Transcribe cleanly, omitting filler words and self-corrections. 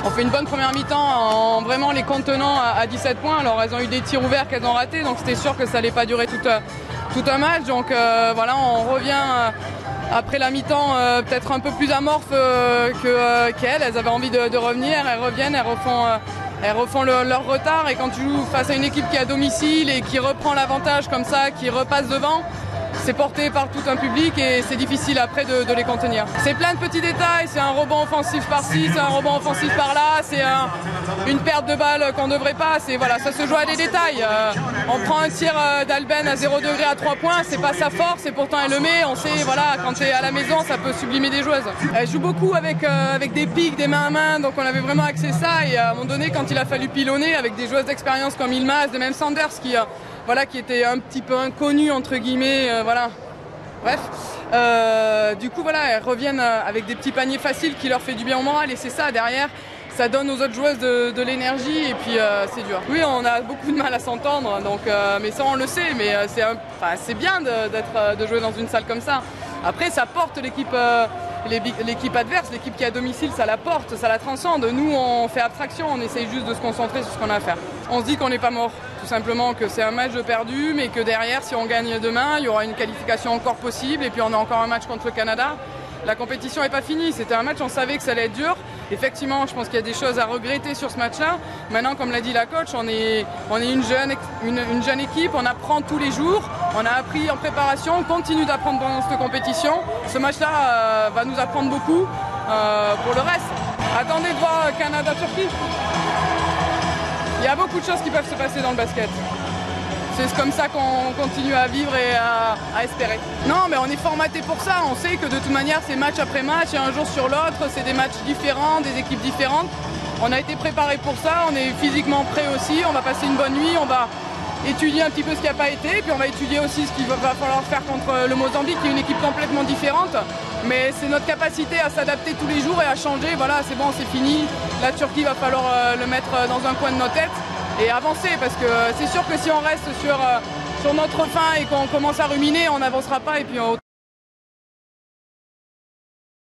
On fait une bonne première mi-temps en vraiment les contenant à 17 points. Alors elles ont eu des tirs ouverts qu'elles ont ratés, donc c'était sûr que ça n'allait pas durer tout un match. Donc voilà, on revient après la mi-temps peut-être un peu plus amorphe qu'elles. Elles avaient envie de revenir, elles reviennent, elles refont leur retard. Et quand tu joues face à une équipe qui est à domicile et qui reprend l'avantage comme ça, qui repasse devant, c'est porté par tout un public et c'est difficile après de les contenir. C'est plein de petits détails, c'est un rebond offensif par-ci, c'est un rebond offensif par-là, c'est une perte de balle qu'on ne devrait pas, voilà, ça se joue à des détails. On prend un tir d'Alben à 0 degré à 3 points, c'est pas sa force et pourtant elle le met, on sait, voilà, quand tu es à la maison, ça peut sublimer des joueuses. Elle joue beaucoup avec des pics, des mains à main, donc on avait vraiment axé ça et à un moment donné, quand il a fallu pilonner avec des joueuses d'expérience comme Ilmaz, de même Sanders qui était un petit peu inconnu entre guillemets, voilà. Bref, du coup voilà, elles reviennent avec des petits paniers faciles qui leur fait du bien au moral et c'est ça derrière, ça donne aux autres joueuses de l'énergie et puis c'est dur. Oui, on a beaucoup de mal à s'entendre, donc mais ça on le sait, mais c'est bien de jouer dans une salle comme ça. Après ça porte l'équipe adverse, l'équipe qui est à domicile, ça la porte, ça la transcende. Nous, on fait abstraction, on essaye juste de se concentrer sur ce qu'on a à faire. On se dit qu'on n'est pas mort, tout simplement que c'est un match de perdu, mais que derrière, si on gagne demain, il y aura une qualification encore possible, et puis on a encore un match contre le Canada. La compétition n'est pas finie, c'était un match, on savait que ça allait être dur. Effectivement, je pense qu'il y a des choses à regretter sur ce match-là. Maintenant, comme l'a dit la coach, on est une jeune équipe, on apprend tous les jours, on a appris en préparation, on continue d'apprendre pendant cette compétition. Ce match-là va nous apprendre beaucoup pour le reste. Attendez de voir Canada-Turquie. Il y a beaucoup de choses qui peuvent se passer dans le basket. C'est comme ça qu'on continue à vivre et à espérer. Non, mais on est formaté pour ça. On sait que de toute manière, c'est match après match et un jour sur l'autre, c'est des matchs différents, des équipes différentes. On a été préparé pour ça, on est physiquement prêt aussi. On va passer une bonne nuit, on va étudier un petit peu ce qui n'a pas été, puis on va étudier aussi ce qu'il va falloir faire contre le Mozambique, qui est une équipe complètement différente. Mais c'est notre capacité à s'adapter tous les jours et à changer. Voilà, c'est bon, c'est fini. La Turquie, va falloir le mettre dans un coin de nos têtes et avancer, parce que c'est sûr que si on reste sur notre faim et qu'on commence à ruminer, on n'avancera pas et puis